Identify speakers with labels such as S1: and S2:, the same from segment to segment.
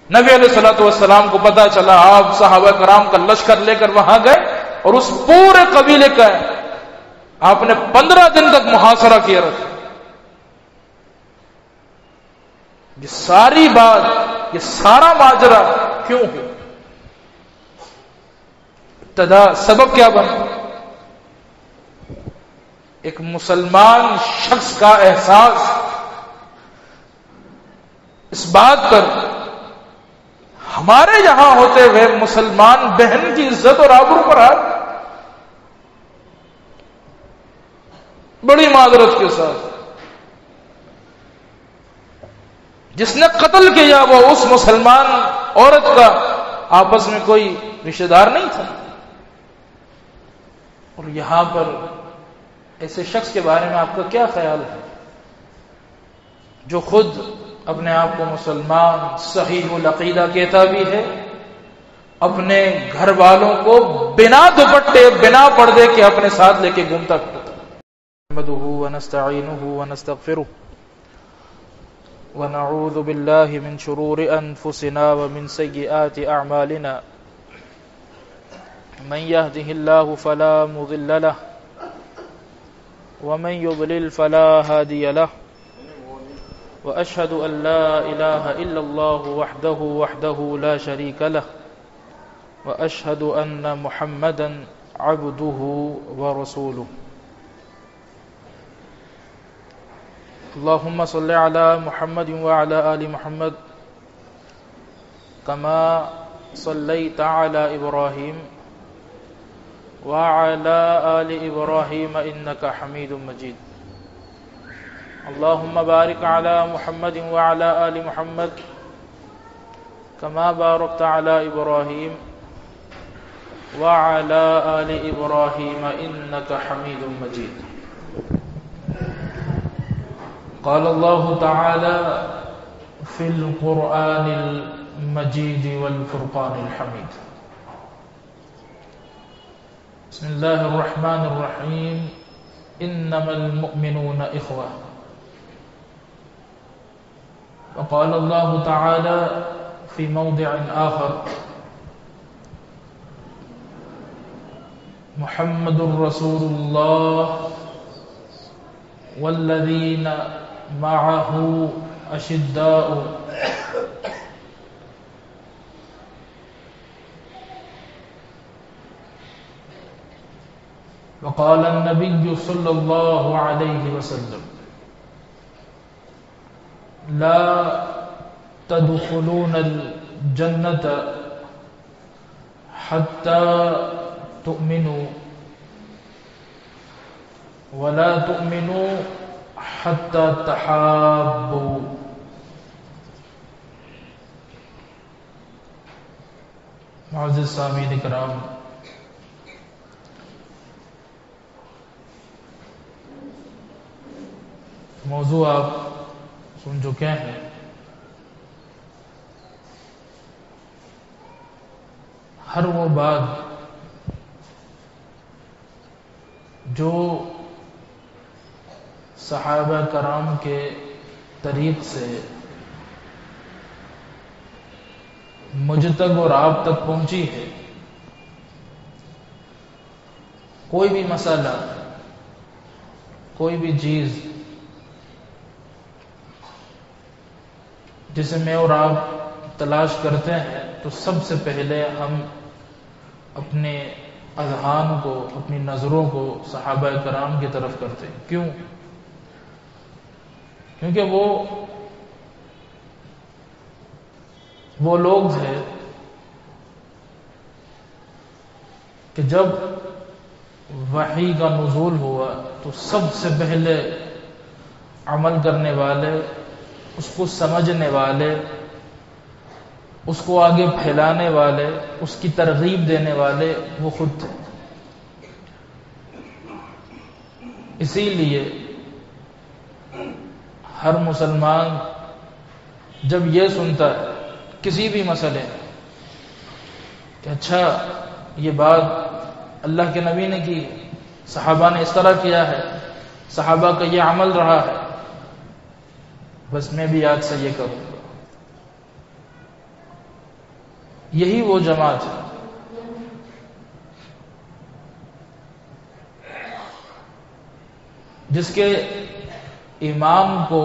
S1: نبی علیہ الصلوۃ والسلام کو پتا چلا، آپ صحابہ کرام کا لشکر لے کر وہاں گئے اور اس پورے قبیلے کا آپ نے 15 دن تک محاصرہ کیا رکھا۔ یہ ساری بات، یہ سارا ماجرا کیوں ہے؟ ابتدا سبب کیا بنا؟ ایک مسلمان شخص کا احساس اس بات پر ہمارے یہاں ہوتے ہوئے مسلمان بہن کی عزت اور آبرو پر ہاتھ، بڑی معذرت کے ساتھ جس نے قتل کیا وہ اس مسلمان عورت کا آپس میں کوئی رشتہ دار نہیں تھا، اور یہاں پر ایسے شخص کے بارے میں آپ کا کیا خیال ہے جو خود اپنے آپ کو مسلمان صحیح العقیدہ کہتا بھی ہے، اپنے گھر والوں کو بنا دوپٹے بنا پردے کے اپنے ساتھ لے کے گھومتا پھرتا؟ نحمده ونستعینه ونستغفره ونعوذ بالله من شرور انفسنا ومن سیئات اعمالنا، من يهده الله فلا مضل له ومن يضلل فلا هادي له، وأشهد أن لا إله إلا الله وحده لا شريك له، وأشهد أن محمدا عبده ورسوله. اللهم صل على محمد وعلى آل محمد كما صليت على إبراهيم وعلى آل إبراهيم إنك حميد مجيد. اللهم بارك على محمد وعلى آل محمد كما باركت على إبراهيم وعلى آل إبراهيم إنك حميد مجيد. قال الله تعالى في القرآن المجيد والفرقان الحميد. بسم الله الرحمن الرحيم. إنما المؤمنون إخوة. وقال الله تعالى في موضع آخر: محمد رسول الله والذين معه أشداء وقال النبي صلى الله عليه وسلم: لا تدخلون الجنة حتى تؤمنوا ولا تؤمنوا حتى تحابوا. معزز سامعین کرام، موضوع آپ سن چکے ہیں. ہر وہ بات جو صحابہ کرام کے طریق سے مجھ تک اور آپ تک پہنچی ہے، کوئی بھی مسئلہ، کوئی بھی چیز جسے میں اور آپ تلاش کرتے ہیں تو سب سے پہلے ہم اپنے اذہان کو، اپنی نظروں کو صحابہ کرام کی طرف کرتے ہیں. کیوں؟ کیونکہ وہ لوگ تھے کہ جب وحی کا نزول ہوا تو سب سے پہلے عمل کرنے والے، اس کو سمجھنے والے، اس کو آگے پھیلانے والے، اس کی ترغیب دینے والے وہ خود تھے. اسی لیے ہر مسلمان جب یہ سنتا ہے کسی بھی مسئلے کہ اچھا یہ بات اللہ کے نبی نے کی، صحابہ نے اس طرح کیا ہے، صحابہ کا یہ عمل رہا ہے، بس میں بھی آج سے یہ کروں گا. یہی وہ جماعت ہے جس کے امام کو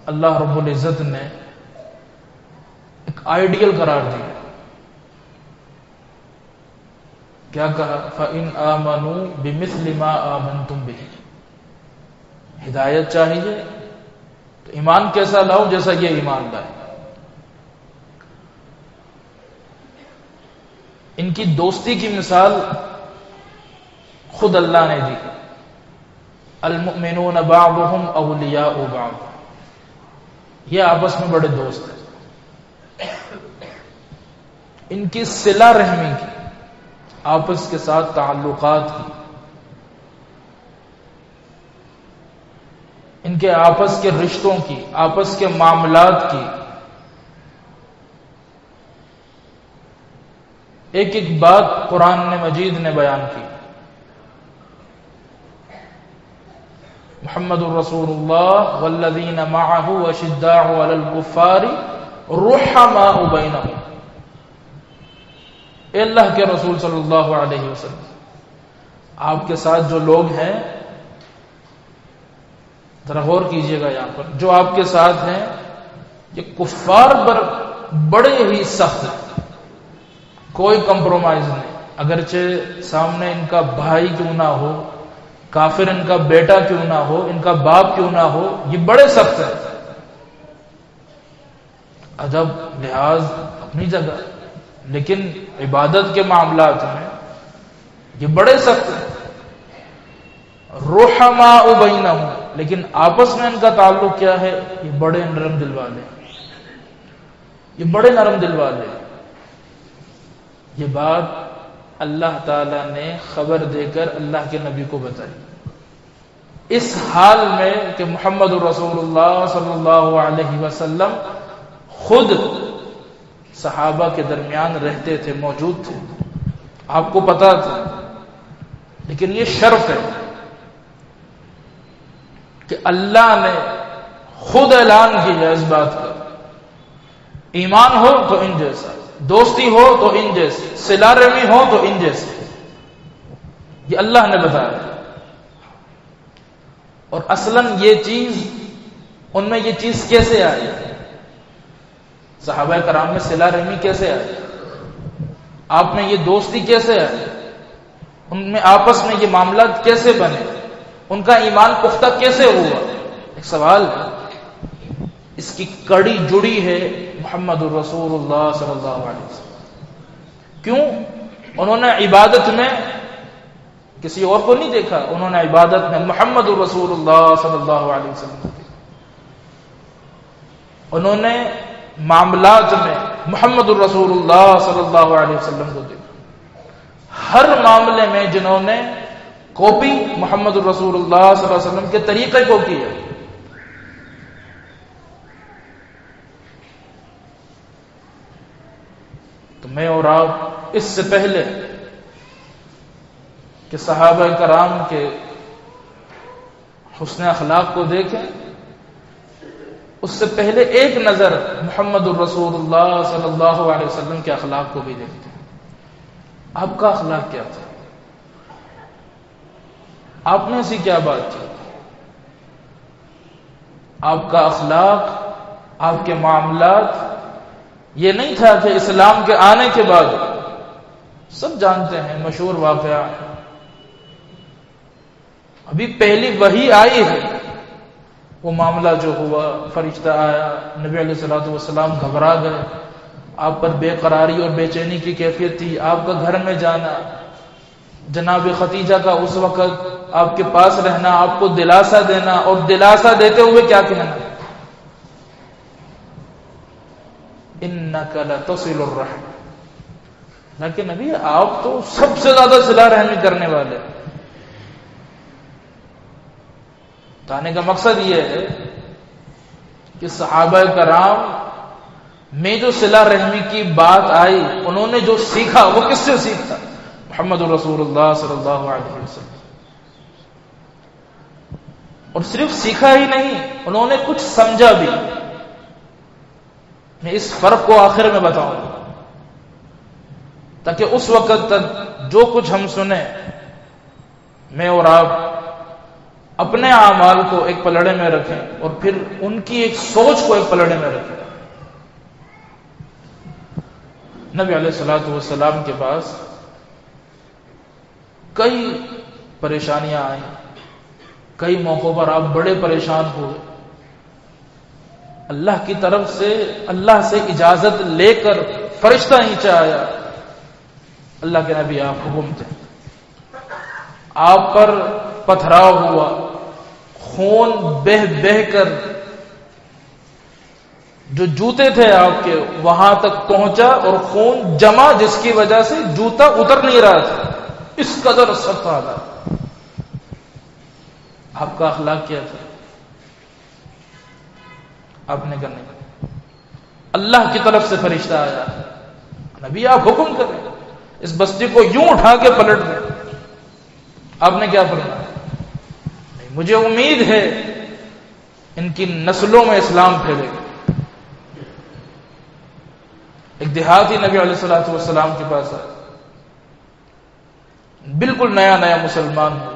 S1: اللہ رب العزت نے ایک آئیڈیل قرار دیا. کیا کہا؟ فَإِنْ آمَنُوا بِمِثْلِ مَا آمَنْتُمْ بِهِ. ہدایت چاہیے تو ایمان کیسا لاؤ جیسا یہ ایمان لائے. ان کی دوستی کی مثال خود اللہ نے دی. المؤمنون بعضهم اولیاء بعض. یہ آپس میں بڑے دوست ہیں. ان کی صلہ رحمی کی، آپس کے ساتھ تعلقات کی، ان کے آپس کے رشتوں کی، آپس کے معاملات کی ایک ایک بات قرآن مجید نے بیان کی. محمد الرسول اللہ والذین معه اشداء علی الکفار رحماء بینہم. اے اللہ کے رسول صلی اللہ علیہ وسلم، آپ کے ساتھ جو لوگ ہیں، ذرا غور کیجئے گا یہاں پر، جو آپ کے ساتھ ہیں یہ کفار پر بڑے ہی سخت ہیں، کوئی کمپرومائز نہیں. اگرچہ سامنے ان کا بھائی کیوں نہ ہو، کافر ان کا بیٹا کیوں نہ ہو، ان کا باپ کیوں نہ ہو، یہ بڑے سخت ہیں. ادب لحاظ اپنی جگہ، لیکن عبادت کے معاملات میں یہ بڑے سخت ہیں. رحماء بینہم، لیکن آپس میں ان کا تعلق کیا ہے؟ یہ بڑے نرم دل والے، یہ بڑے نرم دل والے. یہ بات اللہ تعالی نے خبر دے کر اللہ کے نبی کو بتائی، اس حال میں کہ محمد رسول اللہ صلی اللہ علیہ وسلم خود صحابہ کے درمیان رہتے تھے، موجود تھے، آپ کو پتا تھا. لیکن یہ شرف ہے کہ اللہ نے خود اعلان کیا اس بات کا، ایمان ہو تو ان جیسا، دوستی ہو تو ان جیسی، صلہ رحمی ہو تو ان جیسی. یہ اللہ نے بتایا. اور اصلاً یہ چیز ان میں یہ چیز کیسے آئی؟ صحابہ کرام میں صلہ رحمی کیسے آئی؟ آپ میں یہ دوستی کیسے آئی؟ ان میں آپس میں یہ معاملات کیسے بنے؟ ان کا ایمان پختہ کیسے ہوا؟ ایک سوال ہے. اس کی کڑی جڑی ہے محمد الرسول اللہ صلی اللہ علیہ وسلم. کیوں؟ انہوں نے عبادت میں کسی اور کو نہیں دیکھا، انہوں نے عبادت میں محمد الرسول اللہ صلی اللہ علیہ وسلم کو دیکھا. انہوں نے معاملات میں محمد الرسول اللہ صلی اللہ علیہ وسلم کو دیکھا. ہر معاملے میں جنہوں نے کاپی محمد الرسول اللہ صلی اللہ علیہ وسلم کے طریقے کو کی ہے. تو میں اور آپ اس سے پہلے کہ صحابہ کرام کے حسن اخلاق کو دیکھیں، اس سے پہلے ایک نظر محمد الرسول اللہ صلی اللہ علیہ وسلم کے اخلاق کو بھی دیکھتے ہیں. آپ کا اخلاق کیا تھا؟ آپ نے ایسی کیا بات کی؟ آپ کا اخلاق، آپ کے معاملات یہ نہیں تھا کہ اسلام کے آنے کے بعد، سب جانتے ہیں مشہور واقعہ، ابھی پہلی وحی آئی ہے، وہ معاملہ جو ہوا، فرشتہ آیا، نبی علیہ الصلوۃ والسلام گھبرا گئے، آپ پر بے قراری اور بے چینی کی کیفیت تھی. آپ کا گھر میں جانا، جناب خدیجہ کا اس وقت آپ کے پاس رہنا، آپ کو دلاسا دینا، اور دلاسا دیتے ہوئے کیا کہنا؟ اِنَّكَ لَتَصِلُ الرَّحِمَ. لیکن نبی آپ تو سب سے زیادہ صلہ رحمی کرنے والے. بتانے کا مقصد یہ ہے کہ صحابہ کرام میں جو صلہ رحمی کی بات آئی، انہوں نے جو سیکھا وہ کس سے سیکھا؟ محمد رسول اللہ صلی اللہ علیہ وسلم. اور صرف سیکھا ہی نہیں، انہوں نے کچھ سمجھا بھی. میں اس فرق کو آخر میں بتاؤں گا. تاکہ اس وقت تک جو کچھ ہم سنیں میں اور آپ اپنے اعمال کو ایک پلڑے میں رکھیں اور پھر ان کی ایک سوچ کو ایک پلڑے میں رکھیں. نبی علیہ الصلوۃ والسلام کے پاس کئی پریشانیاں آئیں، کئی موقعوں پر آپ بڑے پریشان ہوئے. اللہ کی طرف سے اللہ سے اجازت لے کر فرشتہ نیچے آیا. اللہ کے نبی آپ حکم دیں. آپ پر پتھراؤ ہوا، خون بہہ بہہ کر جو جوتے تھے آپ کے وہاں تک پہنچا اور خون جمع، جس کی وجہ سے جوتا اتر نہیں رہا تھا. اس قدر سخت حالات. آپ کا اخلاق کیا تھا؟ آپ نے کرنے کا اللہ کی طرف سے فرشتہ آیا، نبی آپ حکم کریں اس بستی کو یوں اٹھا کے پلٹ دیں. آپ نے کیا فرمایا؟ مجھے امید ہے ان کی نسلوں میں اسلام پھیلے گا. ایک دیہاتی نبی علیہ الصلوۃ والسلام کے پاس آیا، بالکل نیا نیا مسلمان ہو،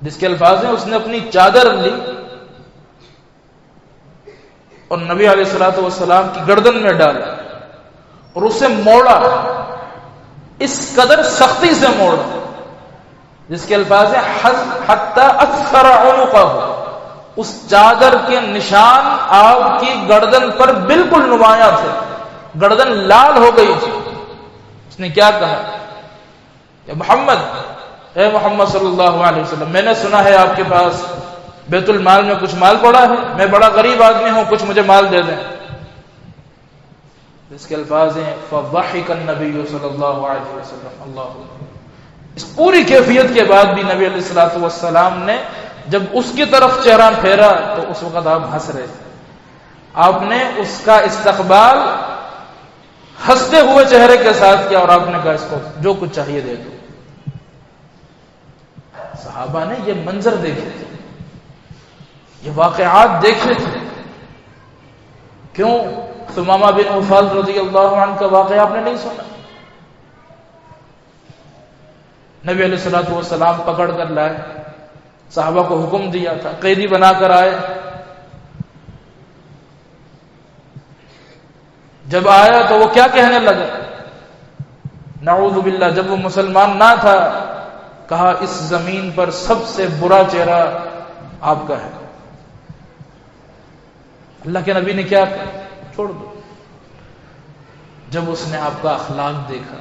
S1: جس کے الفاظ ہیں اس نے اپنی چادر لی اور نبی علیہ الصلوۃ والسلام کی گردن میں ڈالا اور اسے موڑا، اس قدر سختی سے موڑا جس کے الفاظ ہیں حتی اکثر عنقہ، اس چادر کے نشان آپ کی گردن پر بالکل نمایاں تھے، گردن لال ہو گئی تھی. اس نے کیا کہا؟ اے محمد صلی اللہ علیہ وسلم، میں نے سنا ہے آپ کے پاس بیت المال میں کچھ مال پڑا ہے، میں بڑا غریب آدمی ہوں، کچھ مجھے مال دے دیں. اس کے الفاظ ہیں فضحک النبی صلی اللہ علیہ وسلم. اللہ اکبر. اس پوری کیفیت کے بعد بھی نبی علیہ الصلوۃ والسلام نے جب اس کی طرف چہرہ پھیرا تو اس وقت آپ ہنس رہے تھے. آپ نے اس کا استقبال ہنستے ہوئے چہرے کے ساتھ کیا اور آپ نے کہا اس کو جو کچھ چاہیے دے دو. صحابہ نے یہ منظر دیکھے تھے، یہ واقعات دیکھے تھے. کیوں ثمامہ بن عفال رضی اللہ عنہ کا واقعہ آپ نے نہیں سنا؟ نبی علیہ الصلوۃ والسلام پکڑ کر لائے، صحابہ کو حکم دیا تھا قیدی بنا کر آئے. جب آیا تو وہ کیا کہنے لگا؟ نعوذ باللہ، جب وہ مسلمان نہ تھا کہا اس زمین پر سب سے برا چہرہ آپ کا ہے. اللہ کے نبی نے کیا کہا؟ چھوڑ دو. جب اس نے آپ کا اخلاق دیکھا،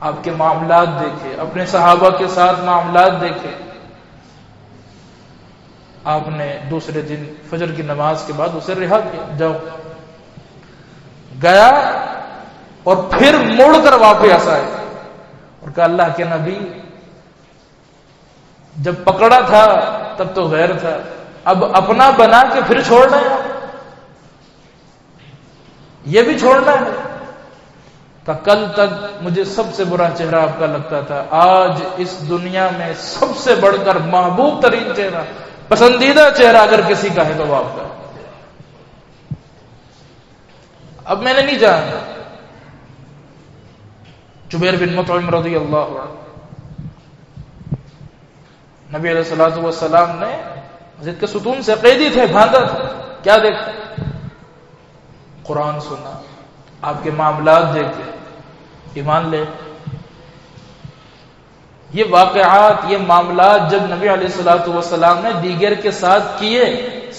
S1: آپ کے معاملات دیکھے، اپنے صحابہ کے ساتھ معاملات دیکھے، آپ نے دوسرے دن فجر کی نماز کے بعد اسے رہا کیا. جاؤ. گیا اور پھر مڑ کر واپس آئے اور کہا اللہ کے نبی جب پکڑا تھا تب تو غیر تھا، اب اپنا بنا کے پھر چھوڑنا ہے، یہ بھی چھوڑنا ہے. کہ کل تک مجھے سب سے برا چہرہ آپ کا لگتا تھا، آج اس دنیا میں سب سے بڑھ کر محبوب ترین چہرہ، پسندیدہ چہرہ اگر کسی کا ہے تو وہ آپ کا ہے. اب میں نے نہیں جانا. جبیر بن مطعم رضی اللہ عنہ، نبی علیہ الصلوۃ والسلام نے مسجد کے ستون سے قیدی تھے، باندھا تھا. کیا دیکھا؟ قرآن سنا، آپ کے معاملات دیکھے، ایمان لے. یہ واقعات، یہ معاملات جب نبی علیہ الصلوۃ والسلام نے دیگر کے ساتھ کیے،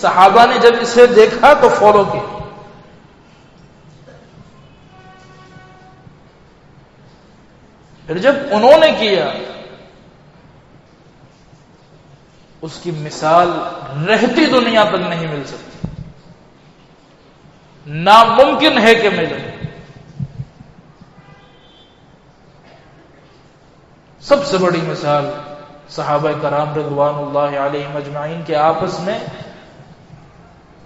S1: صحابہ نے جب اسے دیکھا تو فالو کیا. پھر جب انہوں نے کیا، اس کی مثال رہتی دنیا تک نہیں مل سکتی، ناممکن ہے کہ ملے. سب سے بڑی مثال صحابہ کرام رضوان اللہ علیہم اجمعین کے آپس میں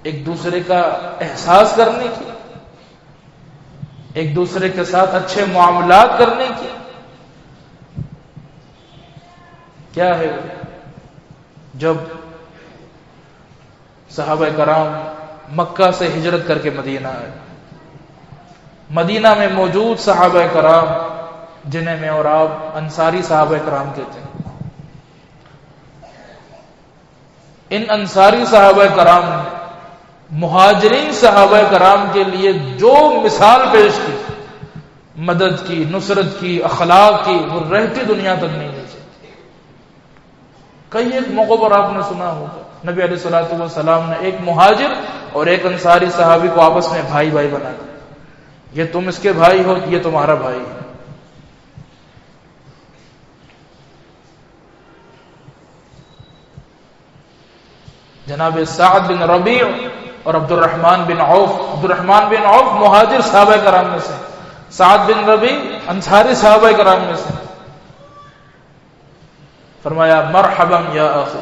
S1: ایک دوسرے کا احساس کرنے کی، ایک دوسرے کے ساتھ اچھے معاملات کرنے کی. کیا ہے؟ جب صحابہ کرام مکہ سے ہجرت کر کے مدینہ آئے، مدینہ میں موجود صحابہ کرام جنہیں میں اور آپ انصاری صحابہ کرام کہتے ہیں، ان انصاری صحابہ کرام نے مہاجرین صحابہ کرام کے لیے جو مثال پیش کی، مدد کی، نصرت کی، اخلاق کی، وہ رہتی دنیا تک نہیں دے سکتی۔ کئی ایک موقع پر آپ نے سنا ہوگا نبی علیہ الصلوۃ والسلام نے ایک مہاجر اور ایک انصاری صحابی کو آپس میں بھائی بھائی بنا دیا، یہ تم اس کے بھائی ہو، یہ تمہارا بھائی ہے۔ جناب سعد بن ربیع اور عبد الرحمن بن عوف مہاجر صحابہ کرام میں سے، سعد بن ربیع انصاری صحابہ کرام میں سے، فرمایا مرحبا یا اخی،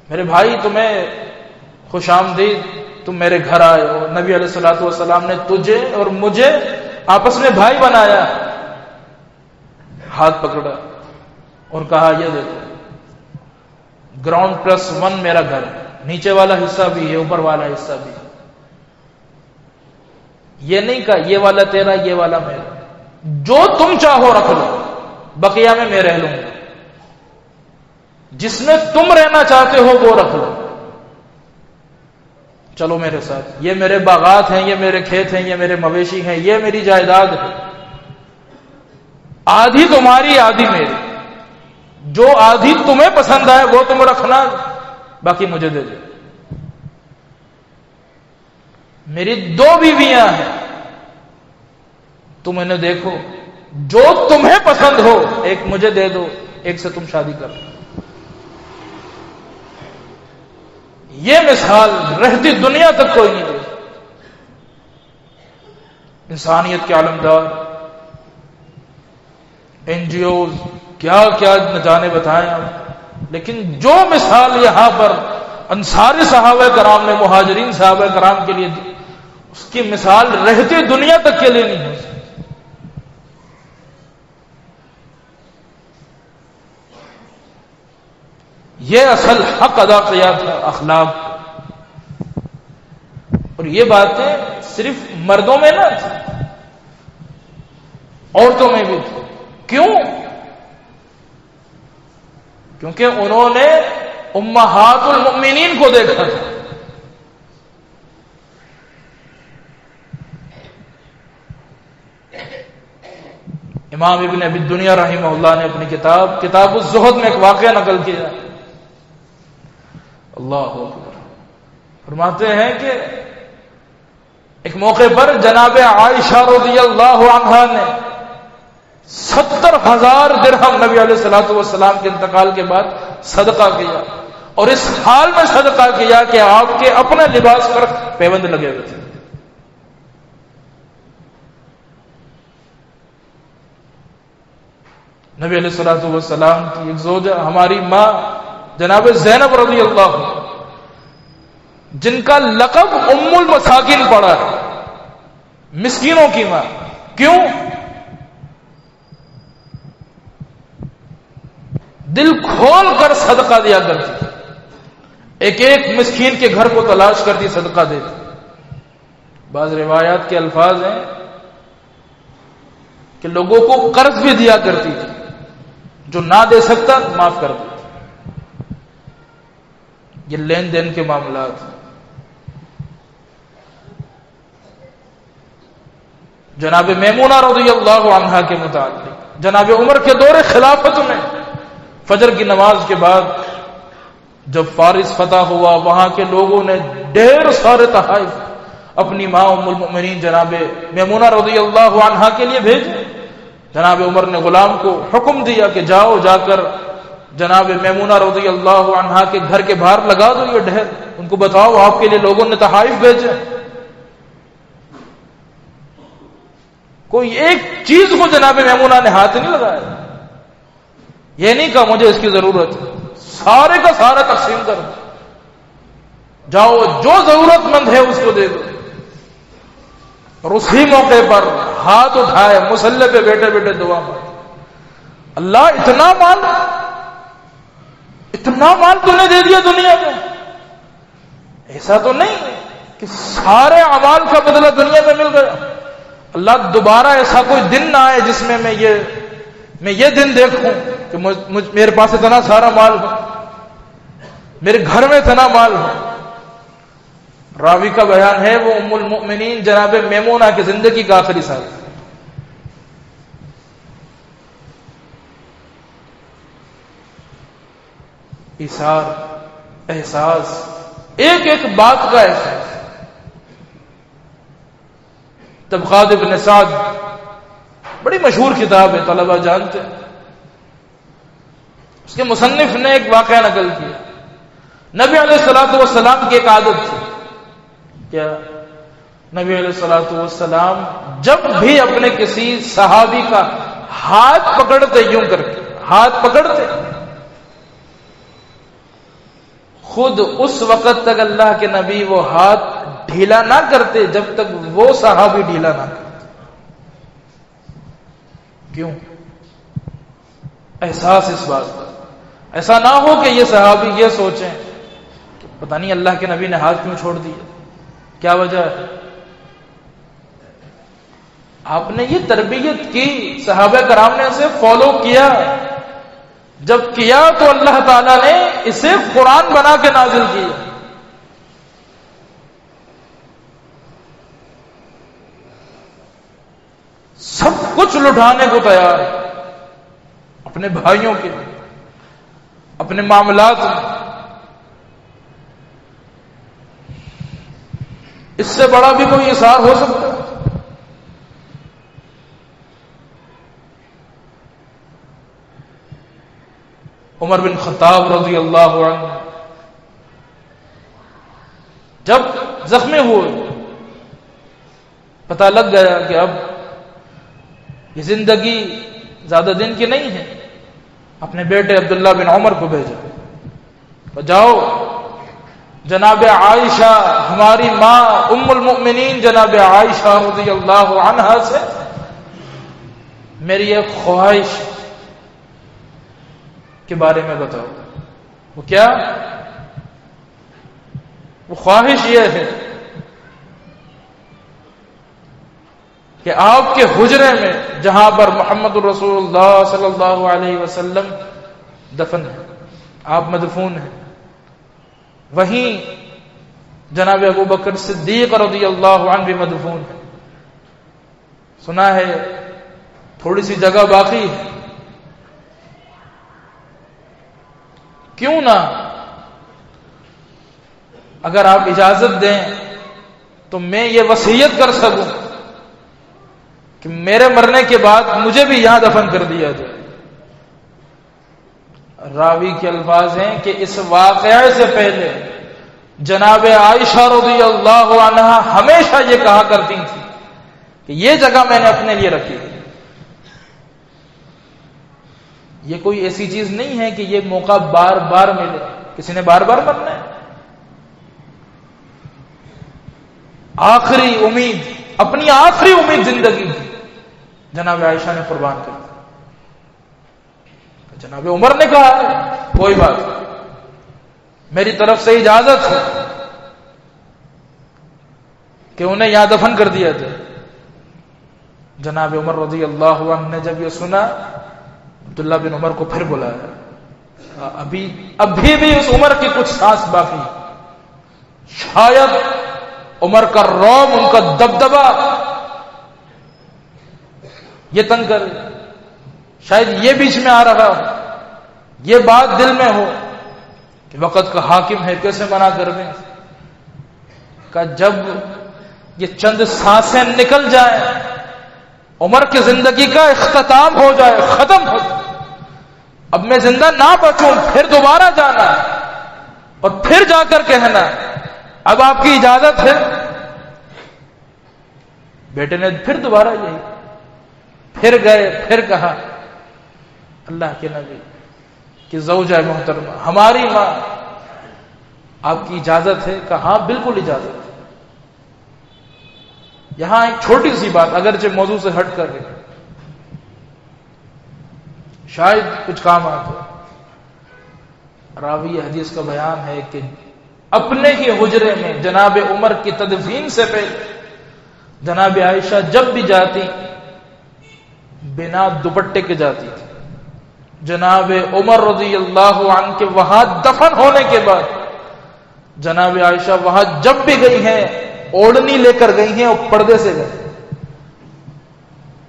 S1: میرے بھائی تمہیں خوش آمدید، تم میرے گھر آئے ہو۔ نبی علیہ الصلوۃ والسلام نے تجھے اور مجھے آپس میں بھائی بنایا، ہاتھ پکڑا اور کہا یہ دیکھو گراؤنڈ پلس 1 میرا گھر ہے، نیچے والا حصہ بھی ہے، اوپر والا حصہ بھی ہے۔ یہ نہیں کہا یہ والا تیرا، یہ والا میرا، جو تم چاہو رکھ لو، بقیہ میں رہ لوں گا، جس میں تم رہنا چاہتے ہو وہ رکھ لو، چلو میرے ساتھ، یہ میرے باغات ہیں، یہ میرے کھیت ہیں، یہ میرے مویشی ہیں، یہ میری جائیداد ہے، آدھی تمہاری آدھی میری، جو آدھی تمہیں پسند آئے وہ تم رکھنا، باقی مجھے دے دو۔ میری 2 بیویاں ہیں، تم انہیں دیکھو، جو تمہیں پسند ہو ایک مجھے دے دو، ایک سے تم شادی کر لو۔ یہ مثال رہتی دنیا تک کوئی نہیں دے۔ انسانیت کے علمدار NGOs کیا کیا نہ جانے بتائیں آپ، لیکن جو مثال یہاں پر انصاری صحابہ کرام نے مہاجرین صحابہ کرام کے لیے دی، اس کی مثال رہتی دنیا تک کے لیے نہیں ہو سکتی۔ یہ اصل حق ادا کیا تھا اخلاق، اور یہ باتیں صرف مردوں میں نہ تھی، عورتوں میں بھی تھی۔ کیوں؟ کیونکہ انہوں نے امہات المؤمنین کو دیکھا تھا۔ امام ابن ابی الدنیا رحمہ اللہ نے اپنی کتاب الزہد میں ایک واقعہ نقل کیا، اللہ اکبر، فرماتے ہیں کہ ایک موقع پر جناب عائشہ رضی اللہ عنہا نے 70,000 درہم نبی علیہ الصلوۃ والسلام کے انتقال کے بعد صدقہ کیا، اور اس حال میں صدقہ کیا کہ آپ کے اپنے لباس پر پیوند لگے ہوئے تھے۔ نبی علیہ الصلوۃ والسلام کی ایک زوجہ ہماری ماں جناب زینب رضی اللہ عنہ، جن کا لقب ام المساکین پڑا ہے، مسکینوں کی ماں۔ کیوں؟ دل کھول کر صدقہ دیا کرتی، ایک ایک مسکین کے گھر کو تلاش کرتی، صدقہ دیتی۔ بعض روایات کے الفاظ ہیں کہ لوگوں کو قرض بھی دیا کرتی تھی، جو نہ دے سکتا معاف کر دیتی۔ یہ لین دین کے معاملات ہیں۔ جناب میمونہ رضی اللہ عنہا کے متعلق، جناب عمر کے دور خلافت میں فجر کی نماز کے بعد جب فارس فتح ہوا، وہاں کے لوگوں نے ڈھیر سارے تحائف اپنی ماں ام المؤمنین جناب میمونہ رضی اللہ عنہا کے لیے بھیجے۔ جناب عمر نے غلام کو حکم دیا کہ جاؤ، جا کر جناب میمونہ رضی اللہ عنہا کے گھر کے باہر لگا دو یہ ڈھیر، ان کو بتاؤ آپ کے لیے لوگوں نے تحائف بھیجے۔ کوئی ایک چیز کو جناب میمونہ نے ہاتھ نہیں لگایا، یہ نہیں کہا مجھے اس کی ضرورت ہے، سارے کا سارا تقسیم کر دو، جاؤ جو ضرورت مند ہے اس کو دے دو۔ اور اسی موقع پر ہاتھ اٹھائے، مصلی پہ بیٹھے بیٹھے دعا مانگی، اللہ اتنا مال تو نے دے دیا دنیا میں، ایسا تو نہیں کہ کہ سارے اعمال کا بدلہ دنیا میں مل گیا. اللہ دوبارہ ایسا کوئی دن نہ آئے جس میں میں یہ دن دیکھوں کہ میرے پاس اتنا سارا مال ہو، میرے گھر میں اتنا مال ہو. راوی کا بیان ہے وہ ام المؤمنین جناب میمونہ کی زندگی کا آخری سال. ایثار، احساس، ایک ایک بات کا احساس. طبقات ابن سعد بڑی مشہور کتاب ہے، طلبہ جانتے ہیں. اس کے مصنف نے ایک واقعہ نقل کیا. نبی علیہ الصلوۃ والسلام کی ایک عادت تھی. کیا؟ نبی علیہ الصلوۃ والسلام جب بھی اپنے کسی صحابی کا ہاتھ پکڑتے، یوں کر کے ہاتھ پکڑتے، خود اس وقت تک اللہ کے نبی وہ ہاتھ ڈھیلا نہ کرتے جب تک وہ صحابی ڈھیلا نہ کرتے. کیوں؟ احساس اس بات کا. ایسا نہ ہو کہ یہ صحابی یہ سوچیں کہ پتہ نہیں اللہ کے نبی نے ہاتھ کیوں چھوڑ دیا، کیا وجہ ہے. آپ نے یہ تربیت کی، صحابہ کرام نے اسے فالو کیا. جب کیا تو اللہ تعالیٰ نے اسے قرآن بنا کے نازل کیا. سب کچھ لٹانے کو تیار ہے اپنے بھائیوں کے، اپنے معاملات میں. اس سے بڑا بھی کوئی اثار ہو سکتا ہے؟ عمر بن خطاب رضی اللہ عنہ جب زخمی ہوئے، پتہ لگ گیا کہ اب یہ زندگی زیادہ دن کی نہیں ہے. اپنے بیٹے عبداللہ بن عمر کو بھیجا، جاؤ جناب عائشہ، ہماری ماں ام المؤمنین جناب عائشہ رضی اللہ عنہا سے میری ایک خواہش کے بارے میں بتاؤ. وہ کیا؟ وہ خواہش یہ ہے کہ آپ کے حجرے میں جہاں پر محمد الرسول اللہ صلی اللہ علیہ وسلم دفن ہے، آپ مدفون ہیں، وہیں جناب ابو بکر صدیق رضی اللہ عنہ بھی مدفون ہے. سنا ہے تھوڑی سی جگہ باقی ہے، کیوں نہ اگر آپ اجازت دیں تو میں یہ وصیت کر سکوں کہ میرے مرنے کے بعد مجھے بھی یہاں دفن کر دیا جائے. راوی کے الفاظ ہیں کہ اس واقعے سے پہلے جناب عائشہ رضی اللہ عنہا ہمیشہ یہ کہا کرتی تھی کہ یہ جگہ میں نے اپنے لیے رکھی ہے. یہ کوئی ایسی چیز نہیں ہے کہ یہ موقع بار بار ملے. کسی نے بار بار مرنا ہے؟ آخری امید، اپنی آخری امید زندگی کی جناب عائشہ نے قربان کر دی. جناب عمر نے کہا کوئی بات، میری طرف سے اجازت ہے کہ انہیں یہاں دفن کر دیا جائے. جناب عمر رضی اللہ عنہ نے جب یہ سنا، عبداللہ بن عمر کو پھر بلایا. ابھی بھی اس عمر کی کچھ سانس باقی، شاید عمر کا رعب، ان کا دبدبا یہ تنگ کر، شاید یہ بیچ میں آ رہا ہو، یہ بات دل میں ہو کہ وقت کا حاکم ہے، کیسے منع کر دیں. کہ جب یہ چند سانسیں نکل جائیں، عمر کی زندگی کا اختتام ہو جائے، ختم ہو جائے، اب میں زندہ نہ بچوں، پھر دوبارہ جانا اور پھر جا کر کہنا اب آپ کی اجازت ہے. بیٹے نے پھر دوبارہ یہی، پھر گئے، پھر کہا اللہ کے نبی کہ زوجہ محترمہ، ہماری ماں، آپ کی اجازت ہے؟ کہا ہاں بالکل اجازت ہے. یہاں ایک چھوٹی سی بات، اگرچہ موضوع سے ہٹ کر ہے، شاید کچھ کام آتا. راوی حدیث کا بیان ہے کہ اپنے ہی حجرے میں جناب عمر کی تدفین سے پہلے جناب عائشہ جب بھی جاتی بنا دوپٹے کے جاتی تھی. جناب عمر رضی اللہ عنہ کے وہاں دفن ہونے کے بعد جناب عائشہ وہاں جب بھی گئی ہیں اوڑھنی لے کر گئی ہیں اور پردے سے گئی.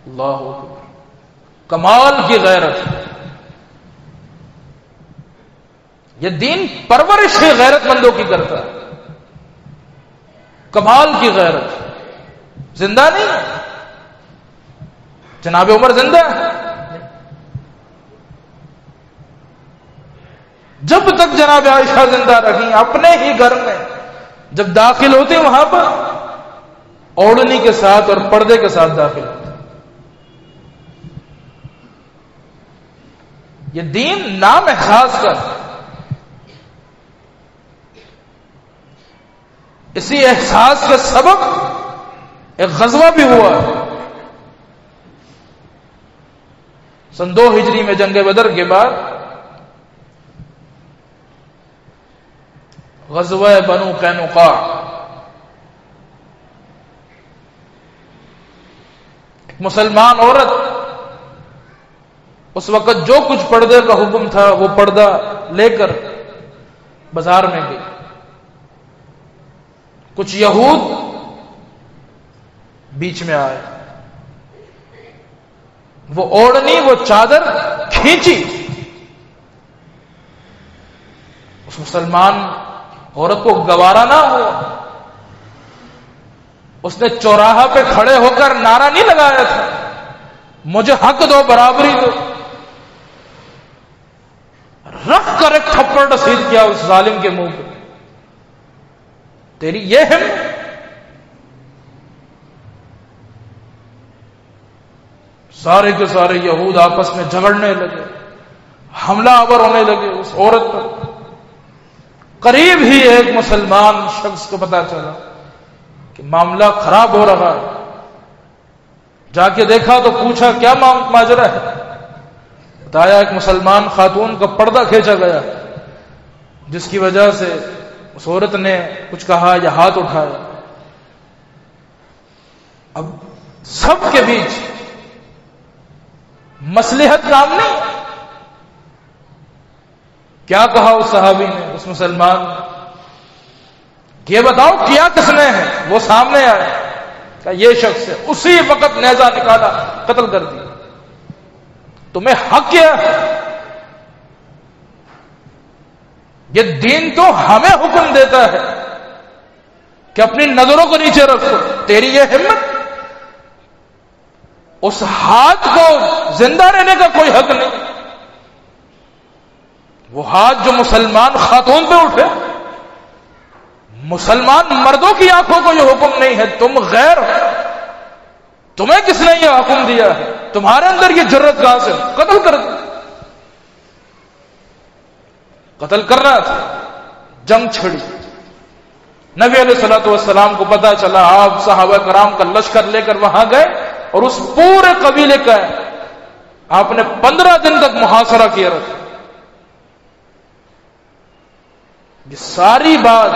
S1: اللہ اکبر، کمال کی غیرت. یہ دین پرورش ہے غیرت مندوں کی کرتا ہے. کمال کی غیرت. زندہ نہیں جناب عمر زندہ ہے. جب تک جناب عائشہ زندہ رہی اپنے ہی گھر میں جب داخل ہوتی وہاں پر اوڑھنی کے ساتھ اور پردے کے ساتھ داخل ہوتی. یہ دین نام احساس کا. اسی احساس کے سبب ایک غزوہ بھی ہوا. سن 2 ہجری میں جنگ بدر کے بعد غزوہ بنو قینقاع. ایک مسلمان عورت اس وقت جو کچھ پردے کا حکم تھا وہ پردہ لے کر بازار میں گئی. کچھ یہود بیچ میں آئے. وہ اوڑھنی وہ چادر کھینچی. اس مسلمان عورت کو گوارا نہ ہوا. اس نے چوراہا پہ کھڑے ہو کر نعرہ نہیں لگایا تھا مجھے حق دو، برابری دو. رکھ کر ایک تھپڑ رسید کیا اس ظالم کے منہ پہ. تیری یہ ہمت. سارے کے سارے یہود آپس میں جھگڑنے لگے، حملہ آور ہونے لگے اس عورت پر. قریب ہی ایک مسلمان شخص کو پتا چلا کہ معاملہ خراب ہو رہا ہے. جا کے دیکھا تو پوچھا کیا ماجرا ہے. بتایا ایک مسلمان خاتون کا پردہ کھینچا گیا جس کی وجہ سے اس عورت نے کچھ کہا یا ہاتھ اٹھایا. اب سب کے بیچ مصلحت کام نہیں. کیا کہا اس صحابی نے اس مسلمان یہ بتاؤ کیا کس نے ہے. وہ سامنے آئے کہ یہ شخص ہے. اسی وقت نیزہ نکالا قتل کر دیا. تمہیں حق کیا ہے؟ یہ دین تو ہمیں حکم دیتا ہے کہ اپنی نظروں کو نیچے رکھو. تیری یہ ہمت. اس ہاتھ کو زندہ رہنے کا کوئی حق نہیں. وہ ہاتھ جو مسلمان خاتون پہ اٹھے. مسلمان مردوں کی آنکھوں کو یہ حکم نہیں ہے تم غیر ہو. تمہیں کس نے یہ حکم دیا ہے؟ تمہارے اندر یہ جرت کہاں سے؟ قتل کر دو. قتل کرنا تھا. جنگ چھڑی. نبی علیہ الصلوۃ والسلام کو پتا چلا. آپ صحابہ کرام کا لشکر لے کر وہاں گئے اور اس پورے قبیلے کا آپ نے 15 دن تک محاصرہ کیا رکھا. یہ ساری بات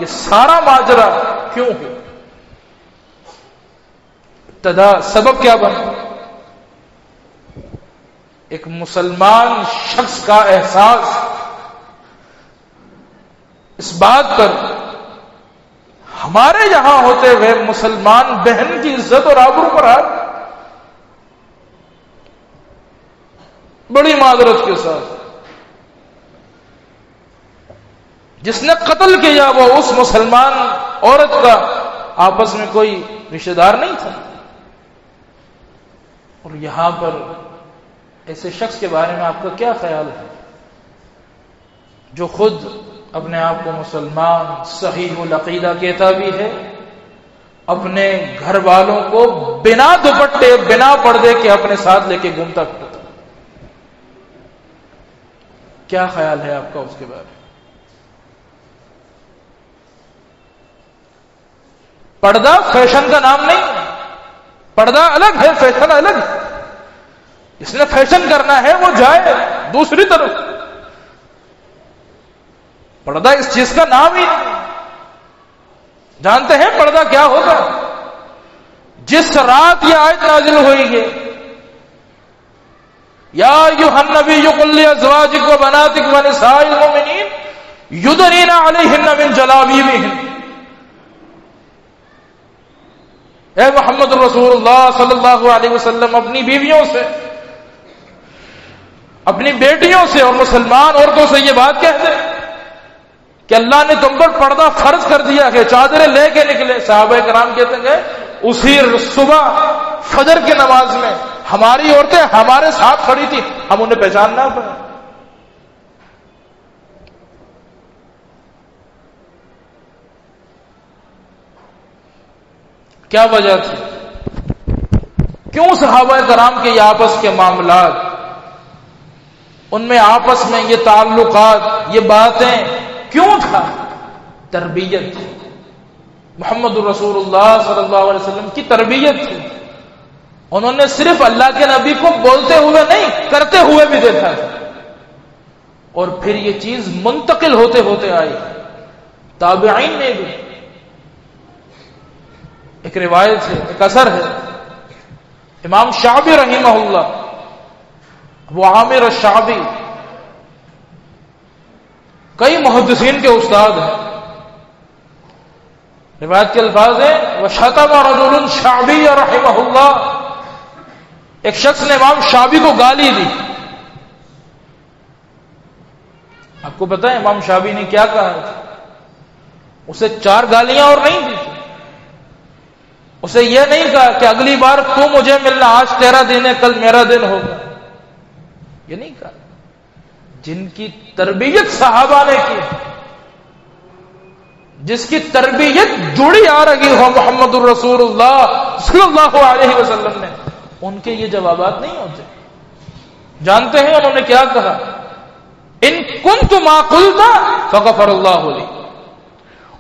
S1: یہ سارا ماجرا کیوں ہے؟ ابتدا سبب کیا بنا؟ ایک مسلمان شخص کا احساس اس بات پر ہمارے یہاں ہوتے ہوئے مسلمان بہن کی عزت اور آبرو پر ہاتھ. بڑی معذرت کے ساتھ جس نے قتل کیا وہ اس مسلمان عورت کا آپس میں کوئی رشتہ دار نہیں تھا. اور یہاں پر ایسے شخص کے بارے میں آپ کا کیا خیال ہے جو خود اپنے آپ کو مسلمان صحیح العقیدہ کہتا بھی ہے، اپنے گھر والوں کو بنا دوپٹے بنا پردے کے اپنے ساتھ لے کے گھومتا پھرتا؟ کیا خیال ہے آپ کا اس کے بارے میں؟ پردہ فیشن کا نام نہیں. پردہ الگ ہے، فیشن الگ ہے. اس نے فیشن کرنا ہے وہ جائے دوسری طرف. پردہ اس چیز کا نام ہی نہیں. جانتے ہیں پردہ کیا ہوگا؟ جس رات یہ آیت نازل ہوئی ہے، یا ایھا النبی قل لازواجک وبناتک ونساء المؤمنین یدنین علیہن من جلابیبہن، اے محمد رسول اللہ صلی اللہ علیہ وسلم اپنی بیویوں سے، اپنی بیٹیوں سے اور مسلمان عورتوں سے یہ بات کہہ دیں کہ اللہ نے تم پر پردہ فرض کر دیا ہے. چادریں لے کے نکلے. صحابہ کرام کہتے ہیں اسی صبح فجر کی نماز میں ہماری عورتیں ہمارے ساتھ کھڑی تھی، ہم انہیں پہچان نہ پائے. کیا وجہ تھی؟ کیوں صحابہ کرام کے یہ آپس کے معاملات، ان میں آپس میں یہ تعلقات، یہ باتیں کیوں تھا؟ تربیت تھی. محمد رسول اللہ صلی اللہ علیہ وسلم کی تربیت تھی. انہوں نے صرف اللہ کے نبی کو بولتے ہوئے نہیں، کرتے ہوئے بھی دیکھا تھا. اور پھر یہ چیز منتقل ہوتے ہوتے آئی تابعین میں بھی. ایک روایت ہے، ایک اثر ہے، امام شعبی رحمہ اللہ، ابو عامر الشعبی، کئی محدثین کے استاد ہیں. روایت کے الفاظ ہیں وَشَتَمَ رَجُلٌ شَعْبِيَّ رَحِمَهُ اللَّهُ، ایک شخص نے امام شعبی کو گالی دی. آپ کو پتہ ہے امام شعبی نے کیا کہا تھا؟ اسے 4 گالیاں اور نہیں دی. اسے یہ نہیں کہا کہ اگلی بار تو مجھے ملنا، آج تیرا دن ہے کل میرا دن ہوگا. یہ نہیں کہا. جن کی تربیت صحابہ نے کی، جس کی تربیت جڑی آ رہی ہو محمد الرسول اللہ صلی اللہ علیہ وسلم نے، ان کے یہ جوابات نہیں ہوتے. جانتے ہیں انہوں نے کیا کہا؟ ان کنت ما قلت فغفر اللہ لی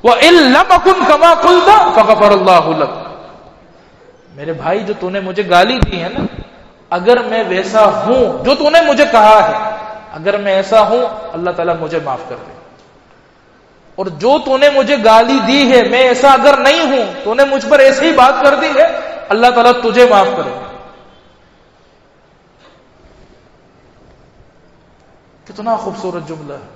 S1: وان لم اکن کما قلت فغفر اللہ لک. میرے بھائی جو تو نے مجھے گالی دی ہے نا، اگر میں ویسا ہوں جو تو نے مجھے کہا ہے، اگر میں ایسا ہوں اللہ تعالیٰ مجھے معاف کر دے. اور جو تو نے مجھے گالی دی ہے میں ایسا اگر نہیں ہوں، تو نے مجھ پر ایسی ہی بات کر دی ہے، اللہ تعالیٰ تجھے معاف کرے. کتنا خوبصورت جملہ ہے.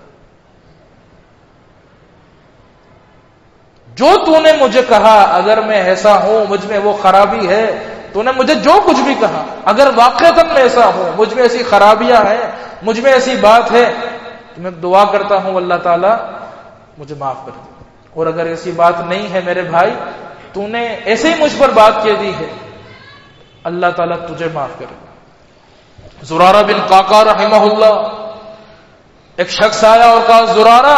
S1: جو تو نے مجھے کہا اگر میں ایسا ہوں، مجھ میں وہ خرابی ہے، تو نے مجھے جو کچھ بھی کہا، اگر واقعتاً میں ایسا ہوں، مجھ میں ایسی خرابیاں ہیں، مجھ میں ایسی بات ہے، تو میں دعا کرتا ہوں اللہ تعالیٰ مجھے معاف کر دے. اور اگر ایسی بات نہیں ہے میرے بھائی، تو نے ایسے ہی مجھ پر بات کہہ دی ہے، اللہ تعالیٰ تجھے معاف کرے. زرارہ بن قعقاع رحمہ اللہ، ایک شخص آیا اور کہا زرارہ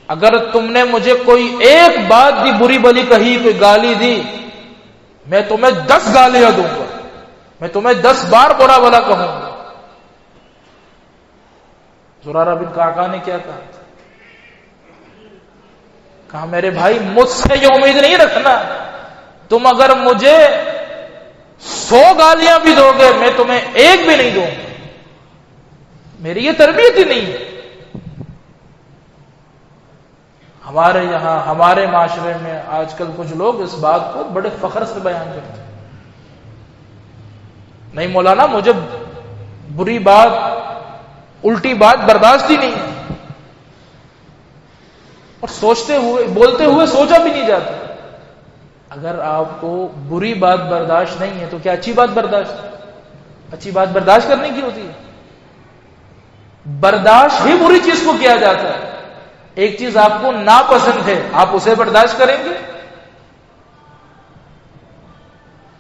S1: اگر تم نے مجھے کوئی ایک بات دی، بری بلی کہی، کوئی گالی دی، میں تمہیں 10 گالیاں دوں گا، میں تمہیں 10 بار برا بلا کہوں گا. زرارہ بن قعقاع نے کیا کہا؟ کہا میرے بھائی مجھ سے یہ امید نہیں رکھنا، تم اگر مجھے 100 گالیاں بھی دو گے میں تمہیں ایک بھی نہیں دوں گا. میری یہ تربیت ہی نہیں ہے. ہمارے یہاں، ہمارے معاشرے میں آج کل کچھ لوگ اس بات کو بڑے فخر سے بیان کرتے ہیں، نہیں مولانا مجھے بری بات، الٹی بات برداشت ہی نہیں ہے. اور سوچتے ہوئے، بولتے ہوئے سوچا بھی نہیں جاتا. اگر آپ کو بری بات برداشت نہیں ہے تو کیا اچھی بات برداشت؟ اچھی بات برداشت کرنے کی ہوتی ہے. برداشت ہی بری چیز کو کیا جاتا ہے. ایک چیز آپ کو ناپسند ہے، آپ اسے برداشت کریں گے.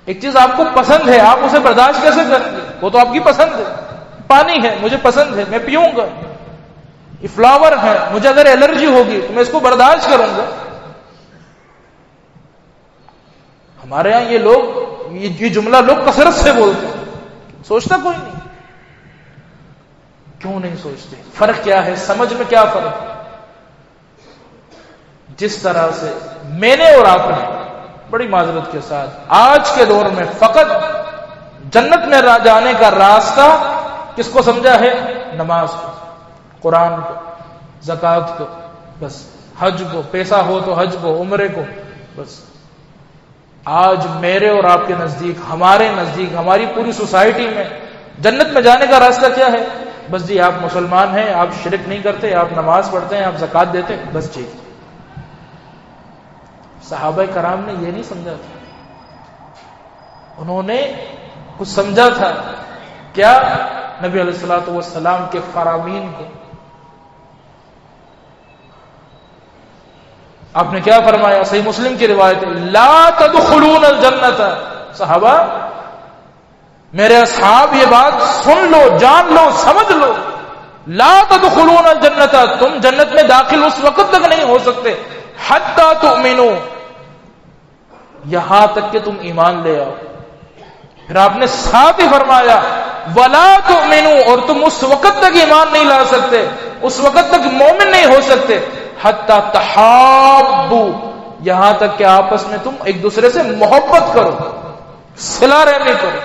S1: ایک چیز آپ کو پسند ہے، آپ اسے برداشت کیسے کریں گے؟ وہ تو آپ کی پسند ہے. پانی ہے، مجھے پسند ہے، میں پیوں گا. یہ فلاور ہے، مجھے اگر الرجی ہوگی تو میں اس کو برداشت کروں گا. ہمارے یہاں یہ لوگ، یہ جملہ لوگ کثرت سے بولتے ہیں، سوچتا کوئی نہیں. کیوں نہیں سوچتے؟ فرق کیا ہے؟ سمجھ میں کیا فرق ہے؟ جس طرح سے میں نے اور آپ نے بڑی معذرت کے ساتھ آج کے دور میں فقط جنت میں جانے کا راستہ کس کو سمجھا ہے؟ نماز کو، قرآن کو. زکوٰۃ کو، بس حج کو، پیسہ ہو تو حج کو، عمرے کو. بس آج میرے اور آپ کے نزدیک، ہمارے نزدیک، ہماری پوری سوسائٹی میں جنت میں جانے کا راستہ کیا ہے؟ بس جی آپ مسلمان ہیں، آپ شرک نہیں کرتے، آپ نماز پڑھتے ہیں، آپ زکوٰۃ دیتے ہیں، بس ٹھیک. صحابہ کرام نے یہ نہیں سمجھا تھا. انہوں نے کچھ سمجھا تھا. کیا؟ نبی علیہ الصلوۃ والسلام کے فرامین کو. آپ نے کیا فرمایا؟ صحیح مسلم کی روایت ہے، لا تدخلون الجنت. صحابہ، میرے اصحاب یہ بات سن لو، جان لو، سمجھ لو. لا تدخلون الجنت، تم جنت میں داخل اس وقت تک نہیں ہو سکتے حتی تؤمنوا، یہاں تک کہ تم ایمان لے آؤ. پھر آپ نے ساتھ ہی فرمایا ولا تؤمنوا، اور تم اس وقت تک ایمان نہیں لا سکتے، اس وقت تک مومن نہیں ہو سکتے حتی تحابوا، یہاں تک کہ آپس میں تم ایک دوسرے سے محبت کرو، صلہ رحمی کرو.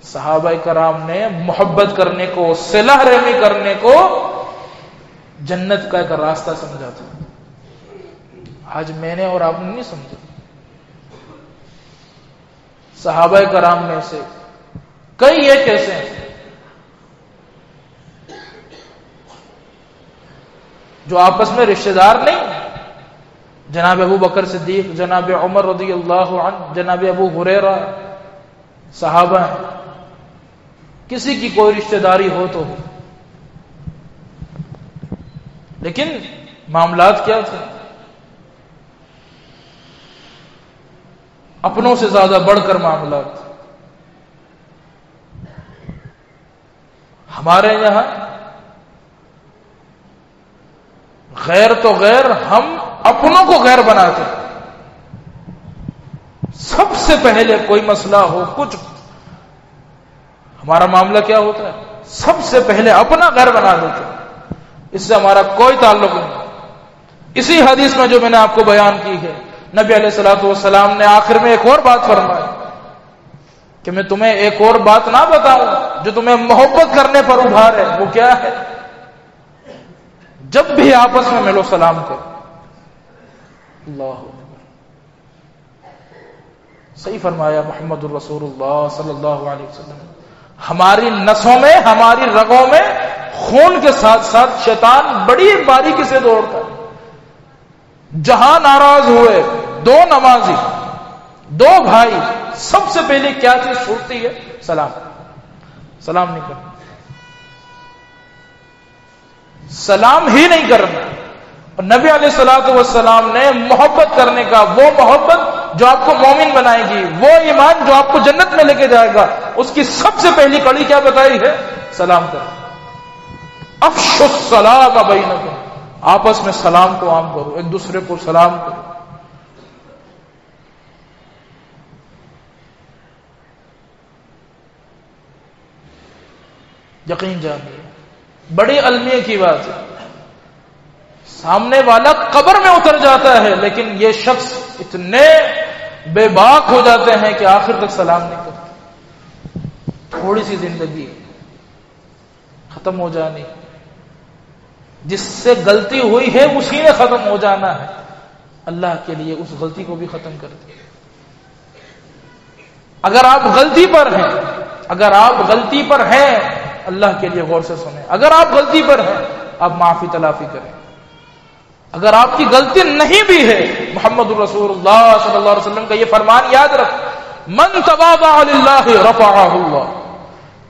S1: صحابہ کرام نے محبت کرنے کو، صلہ رحمی کرنے کو جنت کا ایک راستہ سمجھا تھا. آج میں نے اور آپ نے نہیں سمجھا. صحابہ کرام میں سے کئی ایک ایسے ہیں جو آپس میں رشتہ دار نہیں. جناب ابو بکر صدیق، جناب عمر رضی اللہ عنہ، جناب ابو ہریرہ صحابہ ہیں. کسی کی کوئی رشتہ داری ہو تو ہو، لیکن معاملات کیا تھے؟ اپنوں سے زیادہ بڑھ کر معاملات. ہمارے یہاں غیر تو غیر، ہم اپنوں کو غیر بناتے. سب سے پہلے کوئی مسئلہ ہو، کچھ، ہمارا معاملہ کیا ہوتا ہے؟ سب سے پہلے اپنا غیر بنا دیتے. اس سے ہمارا کوئی تعلق نہیں. اسی حدیث میں جو میں نے آپ کو بیان کی ہے، نبی علیہ الصلوۃ والسلام نے آخر میں ایک اور بات فرمائی کہ میں تمہیں ایک اور بات نہ بتاؤں جو تمہیں محبت کرنے پر ابھار ہے. وہ کیا ہے؟ جب بھی آپس میں ملو سلام کرو. اللہ اکبر. صحیح فرمایا محمد الرسول اللہ صلی اللہ علیہ وسلم. ہماری نسوں میں، ہماری رگوں میں خون کے ساتھ ساتھ شیطان بڑی باریکی سے دوڑتا ہے. جہاں ناراض ہوئے دو نمازی، دو بھائی، سب سے پہلے کیا چیز چھوٹتی ہے؟ سلام. سلام نہیں کرنا، سلام ہی نہیں کرنا. اور نبی علیہ الصلوۃ والسلام نے محبت کرنے کا، وہ محبت جو آپ کو مومن بنائے گی، وہ ایمان جو آپ کو جنت میں لے کے جائے گا، اس کی سب سے پہلی کڑی کیا بتائی ہے؟ سلام کرنا. افشوا السلام بینکم، آپس میں سلام کو عام کرو، ایک دوسرے کو سلام کرو. یقین جانیے بڑی المیہ کی بات ہے. سامنے والا قبر میں اتر جاتا ہے، لیکن یہ شخص اتنے بے باک ہو جاتے ہیں کہ آخر تک سلام نہیں کرتے. تھوڑی سی زندگی ختم ہو جانی، جس سے غلطی ہوئی ہے اسی نے ختم ہو جانا ہے. اللہ کے لیے اس غلطی کو بھی ختم کر دیں. اگر آپ غلطی پر ہیں، اگر آپ غلطی پر ہیں، اللہ کے لیے غور سے سنیں. اگر آپ غلطی پر ہیں، آپ معافی تلافی کریں. اگر آپ کی غلطی نہیں بھی ہے، محمد الرسول اللہ صلی اللہ علیہ وسلم کا یہ فرمان یاد رکھ، من تواضع للہ رفعہ اللہ.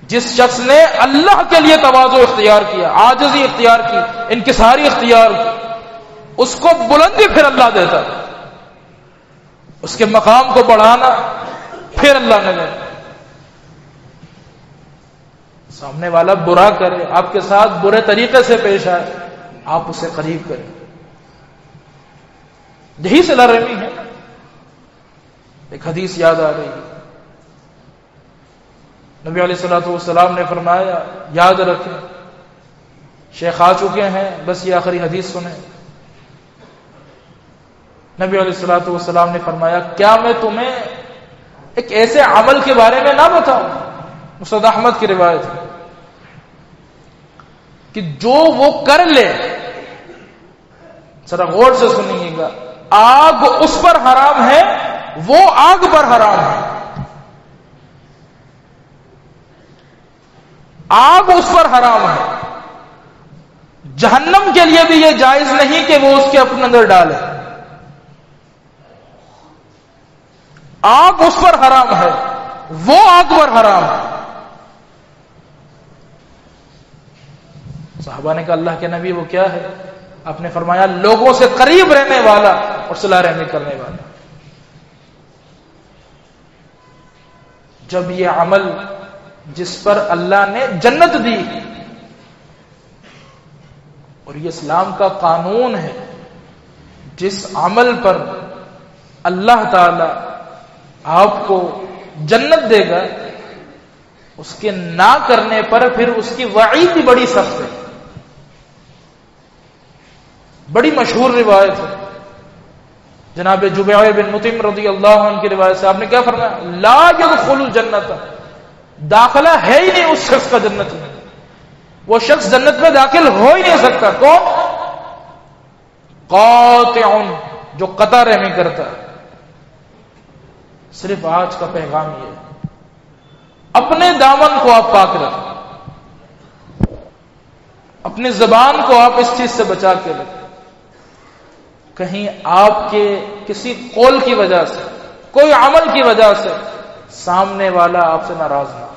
S1: جس شخص نے اللہ کے لیے تواضع اختیار کیا، عاجزی اختیار کی، انکساری اختیار کی، اس کو بلندی پھر اللہ دیتا ہے. اس کے مقام کو بڑھانا پھر اللہ نے دیتا. سامنے والا برا کرے، آپ کے ساتھ برے طریقے سے پیش آئے، آپ اسے قریب کریں. یہی صلہ رحمی ہے. ایک حدیث یاد آ رہی ہے، نبی علیہ الصلوۃ والسلام نے فرمایا، یاد رکھیں، شیخ آ چکے ہیں، بس یہ آخری حدیث سنیں. نبی علیہ الصلوۃ والسلام نے فرمایا، کیا میں تمہیں ایک ایسے عمل کے بارے میں نہ بتاؤں؟ مسند احمد کی روایت ہے. کہ جو وہ کر لے، ذرا غور سے سنیے گا، آگ اس پر حرام ہے، وہ آگ پر حرام ہے، آگ اس پر حرام ہے۔ جہنم کے لیے بھی یہ جائز نہیں کہ وہ اس کے اپنے اندر ڈالے، آگ اس پر حرام ہے، وہ آگ پر حرام ہے۔ صحابہ نے کہا اللہ کے نبی وہ کیا ہے؟ آپ نے فرمایا لوگوں سے قریب رہنے والا اور صلح رحمی کرنے والا۔ جب یہ عمل جس پر اللہ نے جنت دی اور یہ اسلام کا قانون ہے، جس عمل پر اللہ تعالی آپ کو جنت دے گا، اس کے نہ کرنے پر پھر اس کی وعید بھی بڑی سخت ہے۔ بڑی مشہور روایت ہے جناب جبیر بن مطعم رضی اللہ عنہ کی روایت سے، آپ نے کیا فرمایا؟ لا يدخل الجنت، داخلہ ہے ہی نہیں اس شخص کا جنت میں، وہ شخص جنت میں داخل ہو ہی نہیں سکتا۔ کون؟ قاطع، جو قطع رحمی کرتا ہے۔ صرف آج کا پیغام یہ ہے، اپنے دامن کو آپ پاک رکھیں، اپنی زبان کو آپ اس چیز سے بچا کے رکھیں، کہیں آپ کے کسی قول کی وجہ سے، کوئی عمل کی وجہ سے سامنے والا آپ سے ناراض نہ ہو۔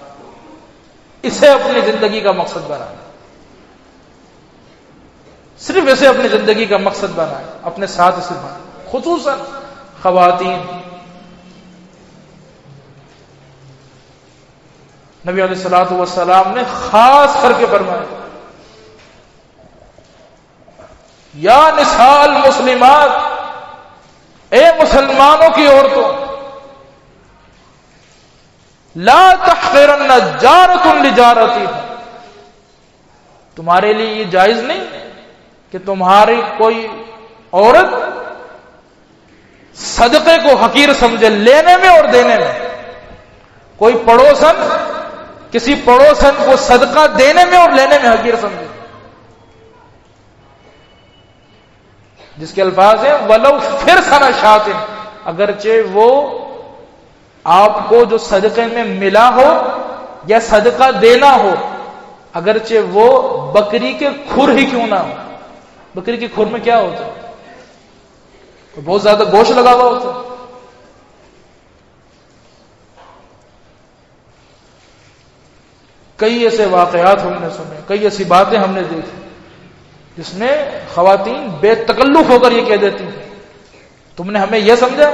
S1: اسے اپنی زندگی کا مقصد بنائیں، صرف اسے اپنی زندگی کا مقصد بنائیں، اپنے ساتھ اسے بنائیں، خصوصاً خواتین۔ نبی علیہ الصلوۃ والسلام نے خاص کر کے فرمایا یا نساء المسلمات، اے مسلمانوں کی عورتوں، لا تحقرن جارۃ لجارتها، تمہارے لیے یہ جائز نہیں کہ تمہاری کوئی عورت صدقے کو حقیر سمجھے، لینے میں اور دینے میں۔ کوئی پڑوسن کسی پڑوسن کو صدقہ دینے میں اور لینے میں حقیر سمجھے، جس کے الفاظ ہیں وَلَوْ فِرْسَنَ شَاةٍ، اگرچہ وہ آپ کو جو صدقے میں ملا ہو یا صدقہ دینا ہو، اگرچہ وہ بکری کے کھر ہی کیوں نہ ہو۔ بکری کے کھر میں کیا ہوتا ہے؟ بہت زیادہ گوشت لگا ہوا ہوتا ہے۔ کئی ایسے واقعات ہم نے سنے، کئی ایسی باتیں ہم نے دیکھی جس میں خواتین بے تکلف ہو کر یہ کہہ دیتی ہیں تم نے ہمیں یہ سمجھا،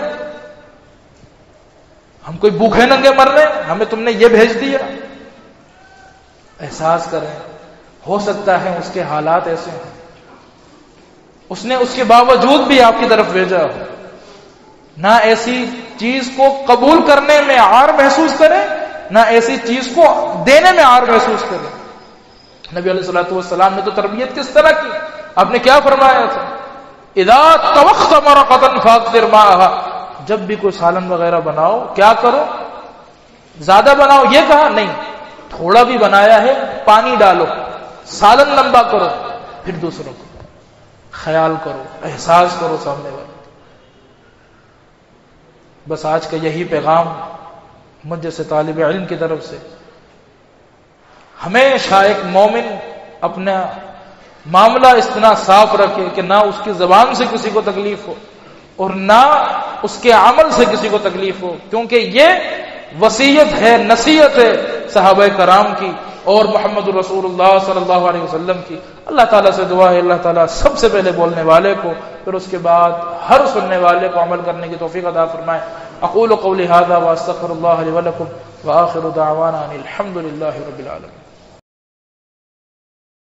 S1: ہم کوئی بھوکے ننگے مر رہے ہیں، ہمیں تم نے یہ بھیج دیا۔ احساس کریں، ہو سکتا ہے اس کے حالات ایسے ہیں، اس نے اس کے باوجود بھی آپ کی طرف بھیجا ہو، نہ ایسی چیز کو قبول کرنے میں عار محسوس کرے، نہ ایسی چیز کو دینے میں عار محسوس کرے۔ نبی علیہ الصلوۃ والسلام نے تو تربیت کس طرح کی؟ آپ نے کیا فرمایا تھا؟ اذا طبخت مرقۃ فاقدر ماءها، جب بھی کوئی سالن وغیرہ بناؤ کیا کرو؟ زیادہ بناؤ یہ کہا نہیں، تھوڑا بھی بنایا ہے پانی ڈالو، سالن لمبا کرو، پھر دوسروں کو خیال کرو، احساس کرو سامنے والے۔ بس آج کا یہی پیغام مجھ جیسے طالب علم کی طرف سے، ہمیشہ ایک مومن اپنا معاملہ اس طرح صاف رکھے کہ نہ اس کی زبان سے کسی کو تکلیف ہو اور نہ اس کے عمل سے کسی کو تکلیف ہو، کیونکہ یہ وصیت ہے، نصیحت ہے صحابہ کرام کی اور محمد رسول اللہ صلی اللہ علیہ وسلم کی۔ اللہ تعالیٰ سے دعا ہے اللہ تعالیٰ سب سے پہلے بولنے والے کو، پھر اس کے بعد ہر سننے والے کو عمل کرنے کی توفیق عطا فرمائے۔ اقول قولی ھذا واستغفر اللہ لی ولکم وآخر دعوانا ان الحمد للہ رب العالمین۔